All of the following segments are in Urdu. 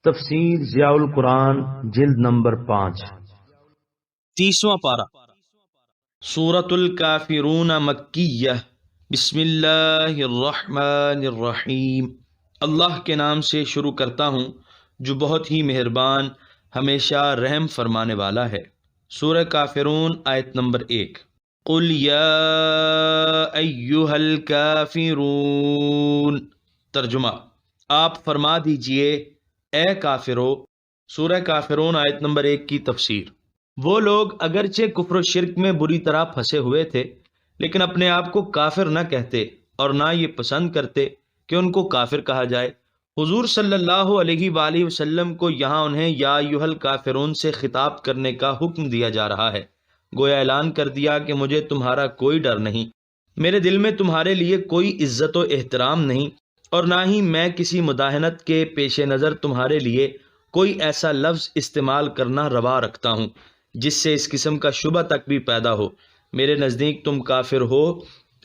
تفسیر ضیاء القرآن جلد نمبر 5 30واں پارہ سورۃ الکافرون مکیہ بسم اللہ الرحمن الرحیم اللہ کے نام سے شروع کرتا ہوں جو بہت ہی مہربان ہمیشہ رحم فرمانے والا ہے۔ سورہ کافرون آیت نمبر 1۔ قل یا ایھا الکافرون، ترجمہ، آپ فرما دیجئے اے کافرو۔ سورہ کافرون آیت نمبر 1 کی تفسیر۔ وہ لوگ اگرچہ کفر و شرک میں بری طرح پھنسے ہوئے تھے لیکن اپنے آپ کو کافر نہ کہتے اور نہ یہ پسند کرتے کہ ان کو کافر کہا جائے۔ حضور صلی اللہ علیہ وآلہ وسلم کو یہاں انہیں یا ایھا الکافرون سے خطاب کرنے کا حکم دیا جا رہا ہے، گویا اعلان کر دیا کہ مجھے تمہارا کوئی ڈر نہیں، میرے دل میں تمہارے لیے کوئی عزت و احترام نہیں، اور نہ ہی میں کسی مداہنت کے پیش نظر تمہارے لیے کوئی ایسا لفظ استعمال کرنا روا رکھتا ہوں جس سے اس قسم کا شبہ تک بھی پیدا ہو۔ میرے نزدیک تم کافر ہو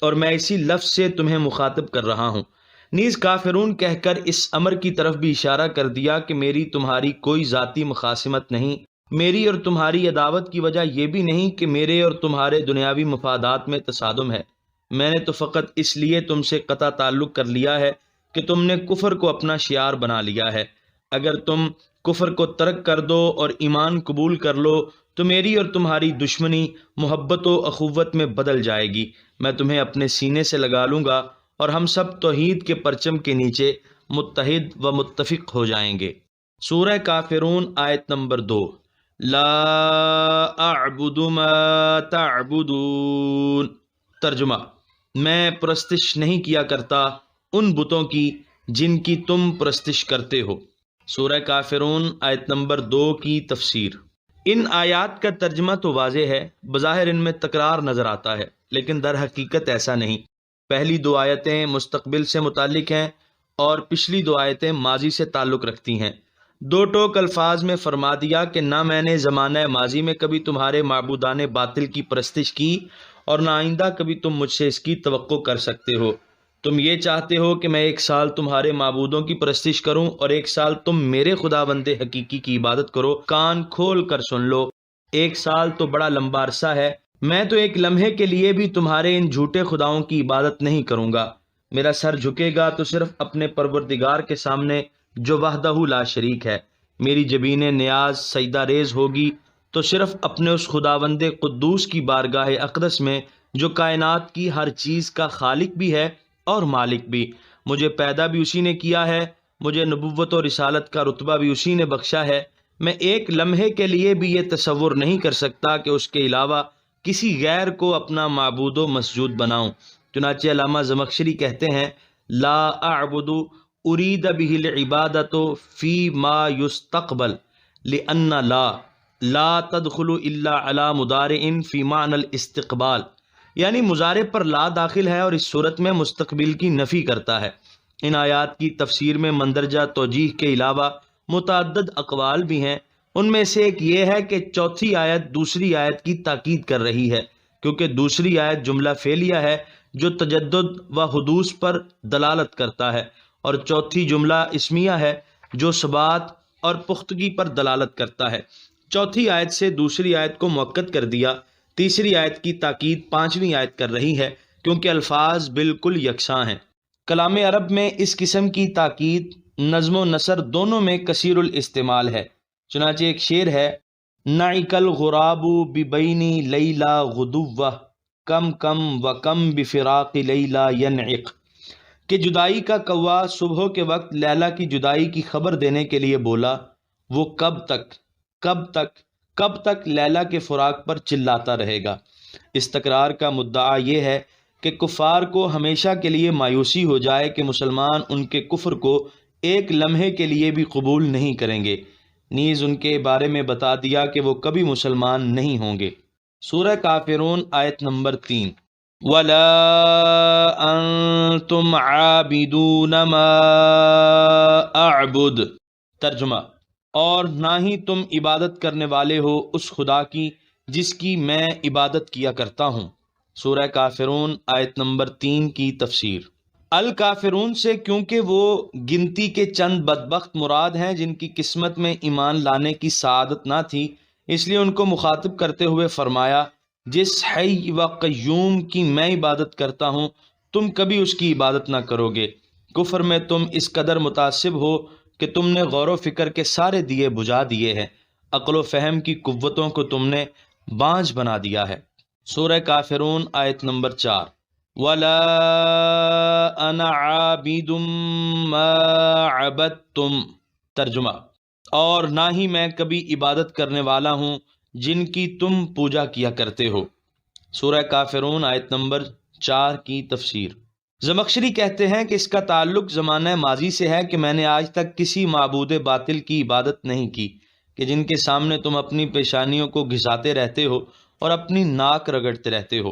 اور میں اسی لفظ سے تمہیں مخاطب کر رہا ہوں۔ نیز کافرون کہہ کر اس امر کی طرف بھی اشارہ کر دیا کہ میری تمہاری کوئی ذاتی مخاصمت نہیں، میری اور تمہاری عداوت کی وجہ یہ بھی نہیں کہ میرے اور تمہارے دنیاوی مفادات میں تصادم ہے، میں نے تو فقط اس لیے تم سے قطع تعلق کر لیا ہے کہ تم نے کفر کو اپنا شعار بنا لیا ہے۔ اگر تم کفر کو ترک کر دو اور ایمان قبول کر لو تو میری اور تمہاری دشمنی محبت و اخوت میں بدل جائے گی، میں تمہیں اپنے سینے سے لگا لوں گا اور ہم سب توحید کے پرچم کے نیچے متحد و متفق ہو جائیں گے۔ سورہ کافرون آیت نمبر 2۔ لا اعبد ما تعبدون، ترجمہ، میں پرستش نہیں کیا کرتا ان بتوں کی جن کی تم پرستش کرتے ہو۔ سورہ کافرون آیت نمبر 2 کی تفسیر۔ ان آیات کا ترجمہ تو واضح ہے، بظاہر ان میں تکرار نظر آتا ہے لیکن در حقیقت ایسا نہیں۔ پہلی 2 آیتیں مستقبل سے متعلق ہیں اور پچھلی 2 آیتیں ماضی سے تعلق رکھتی ہیں۔ 2 ٹوک الفاظ میں فرما دیا کہ نہ میں نے زمانہ ماضی میں کبھی تمہارے معبودان باطل کی پرستش کی اور نہ آئندہ کبھی تم مجھ سے اس کی توقع کر سکتے ہو۔ تم یہ چاہتے ہو کہ میں 1 سال تمہارے معبودوں کی پرستش کروں اور 1 سال تم میرے خدا بندے حقیقی کی عبادت کرو۔ کان کھول کر سن لو، 1 سال تو بڑا لمبا عرصہ ہے، میں تو 1 لمحے کے لیے بھی تمہارے ان جھوٹے خداؤں کی عبادت نہیں کروں گا۔ میرا سر جھکے گا تو صرف اپنے پروردگار کے سامنے جو وحدہ لا شریک ہے، میری جبین نیاز سجدہ ریز ہوگی تو صرف اپنے اس خداوند قدوس کی بارگاہ اقدس میں جو کائنات کی ہر چیز کا خالق بھی ہے اور مالک بھی۔ مجھے پیدا بھی اسی نے کیا ہے، مجھے نبوت و رسالت کا رتبہ بھی اسی نے بخشا ہے، میں 1 لمحے کے لیے بھی یہ تصور نہیں کر سکتا کہ اس کے علاوہ کسی غیر کو اپنا معبود و مسجود بناؤں۔ چنانچہ علامہ زمخشری کہتے ہیں لا اعبد ارید به العبادۃ فی ما یستقبل لان لا تدخل الا علی مضارع فی معنی الاستقبال، یعنی مضارع پر لا داخل ہے اور اس صورت میں مستقبل کی نفی کرتا ہے۔ ان آیات کی تفسیر میں مندرجہ توجیہ کے علاوہ متعدد اقوال بھی ہیں، ان میں سے ایک یہ ہے کہ چوتھی آیت دوسری آیت کی تاکید کر رہی ہے کیونکہ دوسری آیت جملہ فعلیہ ہے جو تجدد و حدوث پر دلالت کرتا ہے، اور چوتھی جملہ اسمیہ ہے جو ثبات اور پختگی پر دلالت کرتا ہے۔ چوتھی آیت سے دوسری آیت کو مؤکد کر دیا، تیسری آیت کی تاکید 5ویں آیت کر رہی ہے کیونکہ الفاظ بالکل یکساں ہیں۔ کلام عرب میں اس قسم کی تاکید نظم و نثر دونوں میں کثیر الاستعمال ہے۔ چنانچہ ایک شعر ہے نعق الغراب ببینی لیلا غدوہ کم کم و کم بفراق لیلا ینعق، کہ جدائی کا کوا صبح کے وقت لیلا کی جدائی کی خبر دینے کے لیے بولا، وہ کب تک لیلا کے فراق پر چلاتا رہے گا۔ اس تکرار کا مدعا یہ ہے کہ کفار کو ہمیشہ کے لیے مایوسی ہو جائے کہ مسلمان ان کے کفر کو 1 لمحے کے لیے بھی قبول نہیں کریں گے، نیز ان کے بارے میں بتا دیا کہ وہ کبھی مسلمان نہیں ہوں گے۔ سورہ کافرون آیت نمبر 3۔ وَلَا أَنْتُمْ عَابِدُونَ مَا أَعْبُدُ، ترجمہ، اور نہ ہی تم عبادت کرنے والے ہو اس خدا کی جس کی میں عبادت کیا کرتا ہوں۔ سورہ کافرون آیت نمبر 3 کی تفسیر۔ الکافرون سے کیونکہ وہ گنتی کے چند بدبخت مراد ہیں جن کی قسمت میں ایمان لانے کی سعادت نہ تھی، اس لیے ان کو مخاطب کرتے ہوئے فرمایا جس حی و قیوم کی میں عبادت کرتا ہوں تم کبھی اس کی عبادت نہ کرو گے۔ کفر میں تم اس قدر متعصب ہو کہ تم نے غور و فکر کے سارے دیے بجھا دیے ہیں، عقل و فہم کی قوتوں کو تم نے بانجھ بنا دیا ہے۔ سورہ کافرون آیت نمبر 4۔ وَلَا أَنَا عَابِدٌ مَّا عَبَدتُّمْ، ترجمہ، اور نہ ہی میں کبھی عبادت کرنے والا ہوں جن کی تم پوجا کیا کرتے ہو۔ سورہ کافرون آیت نمبر 4 کی تفسیر۔ زمخشری کہتے ہیں کہ اس کا تعلق زمانہ ماضی سے ہے کہ میں نے آج تک کسی معبود باطل کی عبادت نہیں کی کہ جن کے سامنے تم اپنی پیشانیوں کو گھساتے رہتے ہو اور اپنی ناک رگڑتے رہتے ہو۔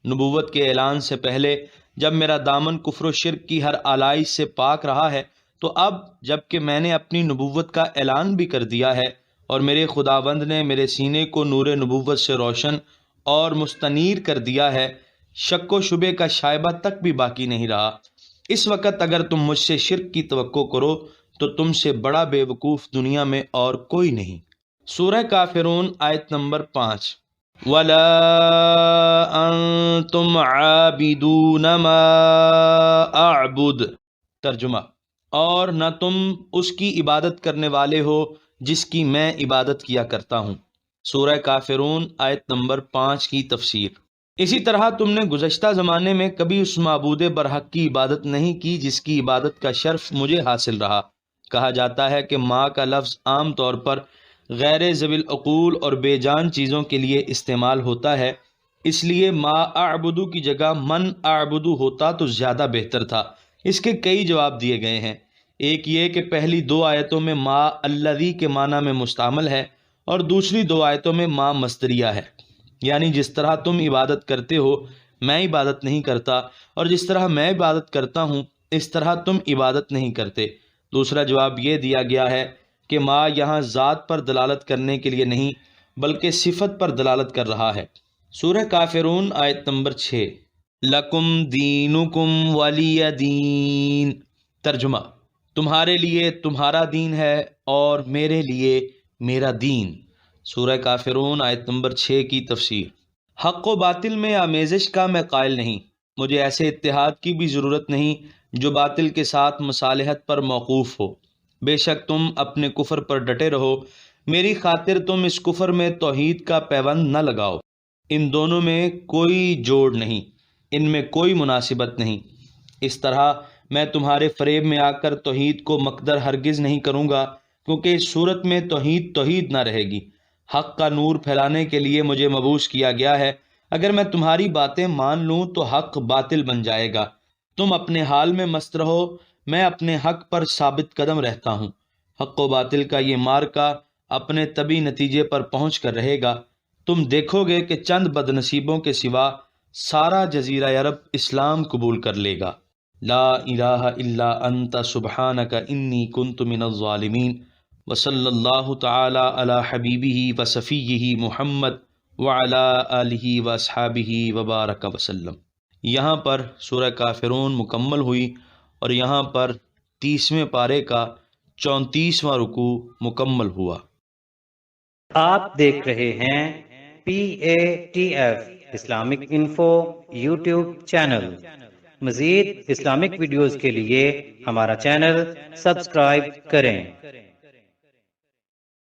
نبوت کے اعلان سے پہلے جب میرا دامن کفر و شرک کی ہر آلائش سے پاک رہا ہے، تو اب جب کہ میں نے اپنی نبوت کا اعلان بھی کر دیا ہے اور میرے خداوند نے میرے سینے کو نور نبوت سے روشن اور مستنیر کر دیا ہے، شک و شبے کا شائبہ تک بھی باقی نہیں رہا۔ اس وقت اگر تم مجھ سے شرک کی توقع کرو تو تم سے بڑا بے وقوف دنیا میں اور کوئی نہیں۔ سورہ کافرون آیت نمبر 5۔ وَلَا أَنتُمْ عَابِدُونَ مَا أَعْبُدُ، ترجمہ، اور نہ تم اس کی عبادت کرنے والے ہو جس کی میں عبادت کیا کرتا ہوں۔ سورہ کافرون آیت نمبر 5 کی تفسیر۔ اسی طرح تم نے گزشتہ زمانے میں کبھی اس معبود برحق کی عبادت نہیں کی جس کی عبادت کا شرف مجھے حاصل رہا۔ کہا جاتا ہے کہ ماں کا لفظ عام طور پر غیر ذوی العقول اور بے جان چیزوں کے لیے استعمال ہوتا ہے، اس لیے ما اعبدو کی جگہ من اعبدو ہوتا تو زیادہ بہتر تھا۔ اس کے کئی جواب دیے گئے ہیں۔ ایک یہ کہ پہلی 2 آیتوں میں ما الذی کے معنی میں مستعمل ہے اور دوسری 2 آیتوں میں ما مصدریہ ہے، یعنی جس طرح تم عبادت کرتے ہو میں عبادت نہیں کرتا، اور جس طرح میں عبادت کرتا ہوں اس طرح تم عبادت نہیں کرتے۔ دوسرا جواب یہ دیا گیا ہے کہ ما یہاں ذات پر دلالت کرنے کے لیے نہیں بلکہ صفت پر دلالت کر رہا ہے۔ سورہ کافرون آیت نمبر 6۔ لکم دینکم ولی دین، ترجمہ، تمہارے لیے تمہارا دین ہے اور میرے لیے میرا دین۔ سورہ کافرون آیت نمبر 6 کی تفسیر۔ حق و باطل میں آمیزش کا میں قائل نہیں، مجھے ایسے اتحاد کی بھی ضرورت نہیں جو باطل کے ساتھ مصالحت پر موقوف ہو۔ بے شک تم اپنے کفر پر ڈٹے رہو، میری خاطر تم اس کفر میں توحید کا پیوند نہ لگاؤ۔ ان دونوں میں کوئی جوڑ نہیں، ان میں کوئی مناسبت نہیں۔ اس طرح میں تمہارے فریب میں آ کر توحید کو مقدر ہرگز نہیں کروں گا، کیونکہ اس صورت میں توحید نہ رہے گی۔ حق کا نور پھیلانے کے لیے مجھے مبعوث کیا گیا ہے، اگر میں تمہاری باتیں مان لوں تو حق باطل بن جائے گا۔ تم اپنے حال میں مست رہو، میں اپنے حق پر ثابت قدم رہتا ہوں۔ حق و باطل کا یہ معرکہ اپنے طبی نتیجے پر پہنچ کر رہے گا۔ تم دیکھو گے کہ چند بد نصیبوں کے سوا سارا جزیرہ عرب اسلام قبول کر لے گا۔ لا الہ الا انت سبحانک انی کنت من الظالمین، وصلی اللہ تعالی علی حبیبہ وصفیہ محمد وعلی آلہ واصحابہ وبارک وسلم۔ یہاں پر سورہ کافرون مکمل ہوئی اور یہاں پر 30ویں پارے کا 34واں رکوع مکمل ہوا۔ آپ دیکھ رہے ہیں PATF Islamic info YouTube channel. مزید اسلامک ویڈیوز کے لیے ہمارا چینل سبسکرائب کریں۔